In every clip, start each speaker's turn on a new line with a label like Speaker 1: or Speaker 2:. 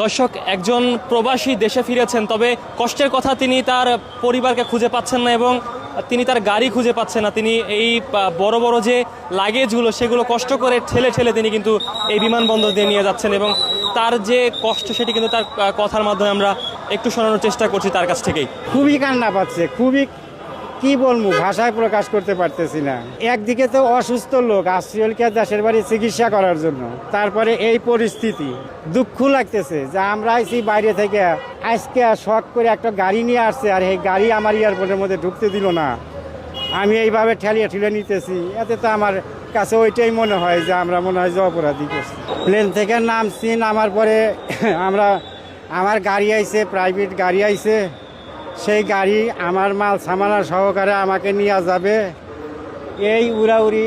Speaker 1: দর্শক, একজন প্রবাসী দেশে ফিরেছেন, তবে কষ্টের কথা, তিনি তার পরিবারকে খুঁজে পাচ্ছেন না এবং তিনি তার গাড়ি খুঁজে পাচ্ছেন না। তিনি এই বড় বড় যে লাগেজগুলো সেগুলো কষ্ট করে ঠেলে ঠেলে তিনি কিন্তু এই বিমানবন্দর দিয়ে নিয়ে যাচ্ছেন এবং তার যে কষ্ট সেটি কিন্তু তার কথার মাধ্যমে আমরা একটু শোনানোর চেষ্টা করছি তার কাছ থেকেই।
Speaker 2: খুবই কান্না পাচ্ছে, খুবই কি বলবো, ভাষায় প্রকাশ করতে পারতেছি না। একদিকে তো অসুস্থ লোক আসছি হলকে দেশের বাড়ি চিকিৎসা করার জন্য, তারপরে এই পরিস্থিতি, দুঃখ লাগতেছে যে আমরা আইছি বাইরে থেকে, আজকে শখ করে একটা গাড়ি নিয়ে আসছে আর এই গাড়ি আমার এয়ারপোর্টের মধ্যে ঢুকতে দিল না। আমি এইভাবে ঠেলিয়ে ঠেলে নিতেছি, এতে তো আমার কাছে ওইটাই মনে হয় যে আমরা মনে হয় যে অপরাধী করছি। প্লেন থেকে নামছি, নামার পরে আমার গাড়ি আইছে, প্রাইভেট গাড়ি আইছে, সেই গাড়ি আমার মাল সামানা সহকারে আমাকে নিয়ে যাবে। এই উড়াউড়ি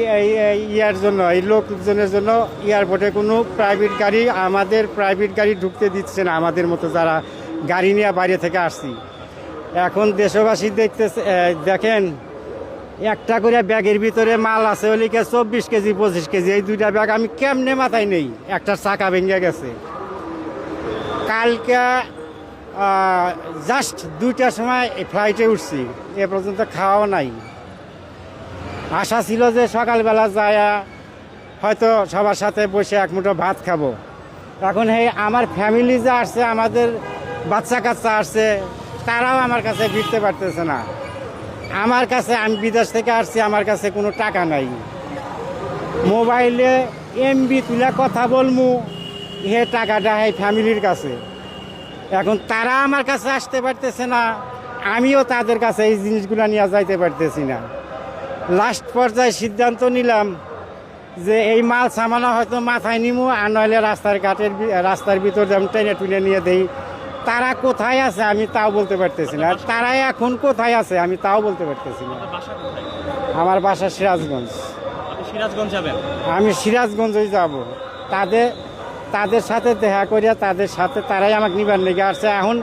Speaker 2: ইয়ার জন্য, এই লোকজনের জন্য এয়ারপোর্টে কোনো প্রাইভেট গাড়ি, আমাদের প্রাইভেট গাড়ি ঢুকতে দিচ্ছে না, আমাদের মতো যারা গাড়ি নিয়ে বাইরে থেকে আসছি। এখন দেশবাসী দেখেন, একটা করে ব্যাগের ভিতরে মাল আছে ওলিকে 24 কেজি 25 কেজি, এই দুইটা ব্যাগ আমি কেমনে মাথায় নেই, একটা চাকা ভেঙে গেছে। কালকে জাস্ট 2টার সময় ফ্লাইটে উঠছি, এ পর্যন্ত খাওয়াও নাই। আশা ছিল যে সকালবেলা যায় হয়তো সবার সাথে বসে এক মুঠো ভাত খাবো। এখন আমার ফ্যামিলি যা আসছে, আমাদের বাচ্চা কাচ্চা আসছে, তারাও আমার কাছে ফিরতে পারতেছে না। আমার কাছে, আমি বিদেশ থেকে আসছি, আমার কাছে কোনো টাকা নাই, মোবাইলে এমবি তুলে কথা বলমু, হে টাকাটা ফ্যামিলির কাছে। এখন তারা আমার কাছে আসতে পারতেছে না, আমিও তাদের কাছে এই জিনিসগুলো নিয়ে যাইতে পারতেছি না। লাস্ট পর্যায়ে সিদ্ধান্ত নিলাম যে এই মাল সামানা হয়তো মাথায় নিমু, আর নইলে রাস্তার ভিতর যেমন টেনে টুনে নিয়ে দেই। তারা কোথায় আছে আমি তাও বলতে পারতেছি না, তারা এখন কোথায় আছে আমি তাও বলতে পারতেছি না। আমার বাসা সিরাজগঞ্জ।
Speaker 1: সিরাজগঞ্জ যাবেন? আমি
Speaker 2: সিরাজগঞ্জই যাব। তাদের সাথে দেখা করিয়া তাদের সাথে তারাই আমাকে নিবার লেগে আসছে। এখন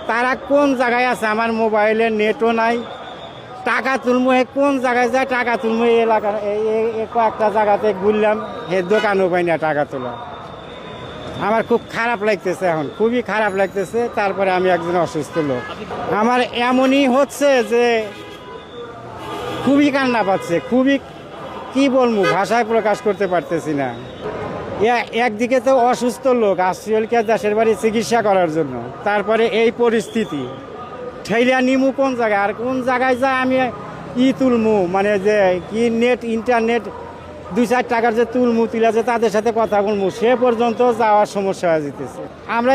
Speaker 2: তারা কোন জায়গায় আছে, আমার মোবাইলে নেটও নাই, টাকা তুলবো কোন জায়গায় যায় টাকা তুলবো, এই এলাকার কয়েকটা জায়গাতে ঘুরলাম, হে দোকানও পাই না টাকা তোলা। আমার খুব খারাপ লাগতেছে, এখন খুবই খারাপ লাগতেছে। তারপরে আমি একজন অসুস্থ লোক, আমার এমনই হচ্ছে যে খুবই কান্না পাচ্ছে, খুবই কি বলবো, ভাষায় প্রকাশ করতে পারতেছি না। একদিকে তো অসুস্থ লোক আসছি হলকে দেশের বাড়ি চিকিৎসা করার জন্য, তারপরে এই পরিস্থিতি, ঠেলিয়া নিমু কোন জায়গায়, আর কোন জায়গায় যায় আমি তুলমু, মানে যে কি ইন্টারনেট 2-4 টাকার যে তুলমু, তুলে যে তাদের সাথে কথা বলবো, সে পর্যন্ত যাওয়ার সমস্যা হয়ে যেতেছে। আমরা